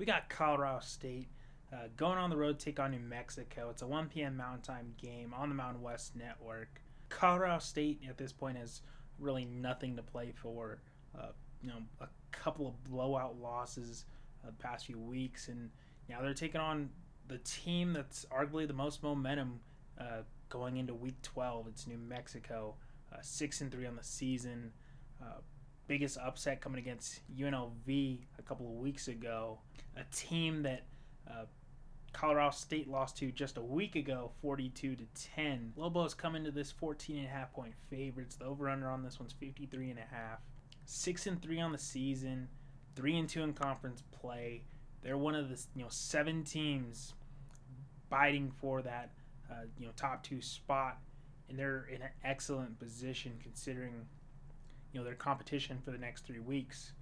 We got Colorado State going on the road to take on New Mexico. It's a 1 p.m. Mountain Time game on the Mountain West Network. Colorado State at this point has really nothing to play for. A couple of blowout losses the past few weeks, and now they're taking on the team that's arguably the most momentum going into Week 12. It's New Mexico, 6-3 on the season. Biggest upset coming against UNLV a couple of weeks ago, a team that Colorado State lost to just a week ago, 42-10. Lobos come into this 14.5 point favorites. The over/under on this one's 53.5. 6-3 on the season, 3-2 in conference play. They're one of the 7 teams fighting for that top 2 spot, and they're in an excellent position considering their competition for the next 3 weeks.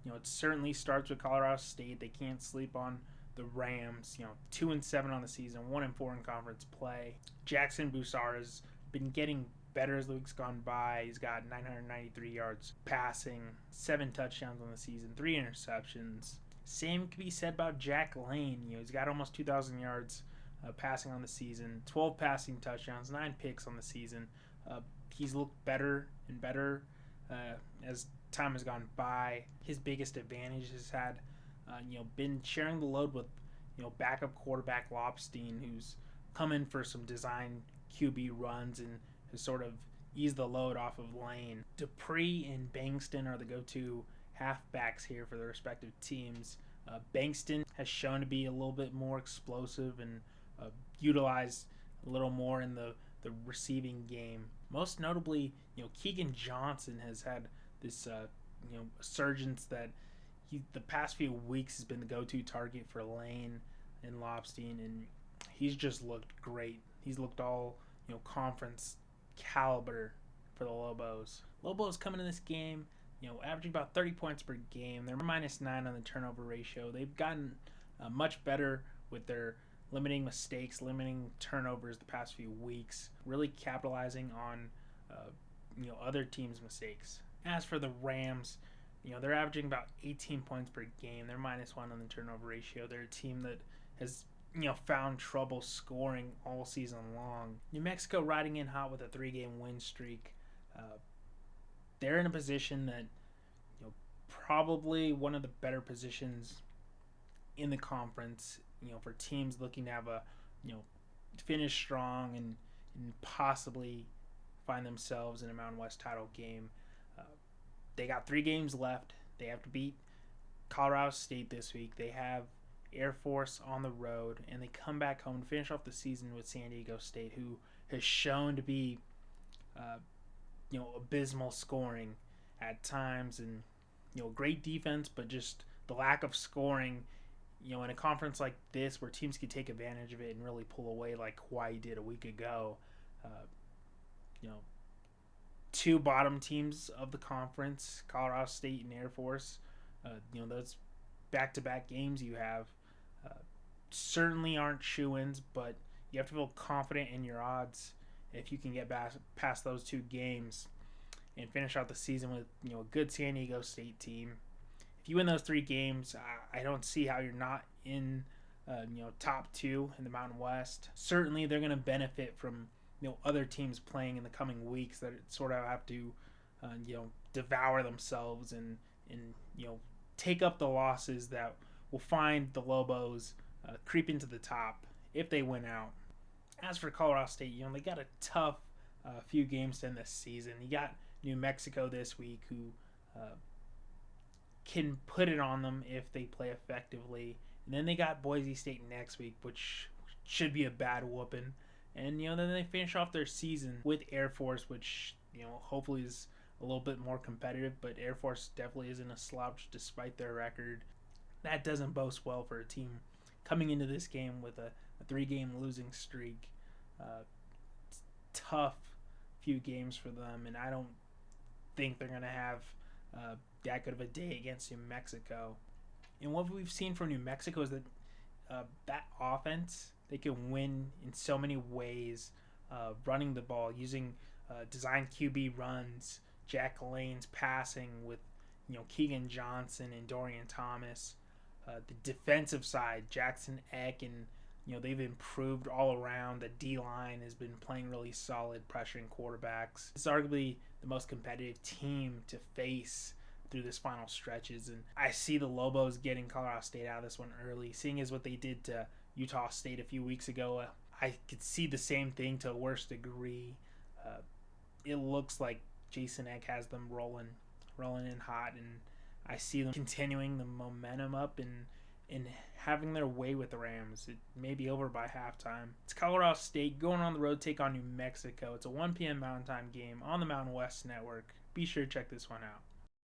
It certainly starts with Colorado State. They can't sleep on the Rams. 2-7 on the season, 1-4 in conference play. Jackson Bussard has been getting better as the weeks gone by. He's got 993 yards passing, 7 touchdowns on the season, 3 interceptions. Same could be said about Jack Lane. He's got almost 2,000 yards passing on the season, 12 passing touchdowns, 9 picks on the season. He's looked better and better as time has gone by. His biggest advantage has had been sharing the load with backup quarterback Lopstein, who's come in for some design QB runs and has sort of eased the load off of Lane. Dupree and Bankston are the go-to halfbacks here for their respective teams. Bankston has shown to be a little bit more explosive and utilized a little more in the receiving game. Most notably, Keegan Johnson has had this resurgence that the past few weeks has been the go-to target for Lane and Lopstein, and he's just looked great. He's looked all conference caliber for the Lobos. Lobos coming in this game, averaging about 30 points per game. They're -9 on the turnover ratio. They've gotten much better with their limiting mistakes, limiting turnovers the past few weeks, really capitalizing on other teams' mistakes. As for the Rams, they're averaging about 18 points per game. They're -1 on the turnover ratio. They're a team that has found trouble scoring all season long. New Mexico riding in hot with a 3-game win streak. They're in a position that probably one of the better positions in the conference. For teams looking to have a finish strong and possibly find themselves in a Mountain West title game. They got 3 games left. They have to beat Colorado State this week. They have Air Force on the road, and they come back home to finish off the season with San Diego State, who has shown to be abysmal scoring at times, and great defense, but just the lack of scoring in a conference like this where teams could take advantage of it and really pull away like Hawaii did a week ago. 2 bottom teams of the conference, Colorado State and Air Force, those back-to-back games you have certainly aren't shoo-ins, but you have to feel confident in your odds if you can get past those 2 games and finish out the season with a good San Diego State team. If you win those 3 games, I don't see how you're not in top 2 in the Mountain West. Certainly they're going to benefit from other teams playing in the coming weeks that sort of have to devour themselves and take up the losses that will find the Lobos creep into the top if they win out. As for Colorado State, they got a tough few games to end this season. You got New Mexico this week, who can put it on them if they play effectively. And then they got Boise State next week, which should be a bad whooping. And then they finish off their season with Air Force, which hopefully is a little bit more competitive. But Air Force definitely isn't a slouch despite their record. That doesn't boast well for a team coming into this game with a 3-game losing streak. Tough few games for them, and I don't think they're going to have that good of a day against New Mexico. And what we've seen from New Mexico is that that offense, they can win in so many ways, running the ball, using design QB runs, Jack Lane's passing with Keegan Johnson and Dorian Thomas, The defensive side, Jackson Eck, and they've improved all around. The D line has been playing really solid, pressuring quarterbacks. It's arguably the most competitive team to face through this final stretches, and I see the Lobos getting Colorado State out of this one early. Seeing as what they did to Utah State a few weeks ago, I could see the same thing to a worse degree. It looks like Jason Eck has them rolling in hot, and I see them continuing the momentum up and having their way with the Rams. It may be over by halftime. It's Colorado State going on the road, take on New Mexico. It's a 1 p.m. Mountain Time game on the Mountain West Network. Be sure to check this one out.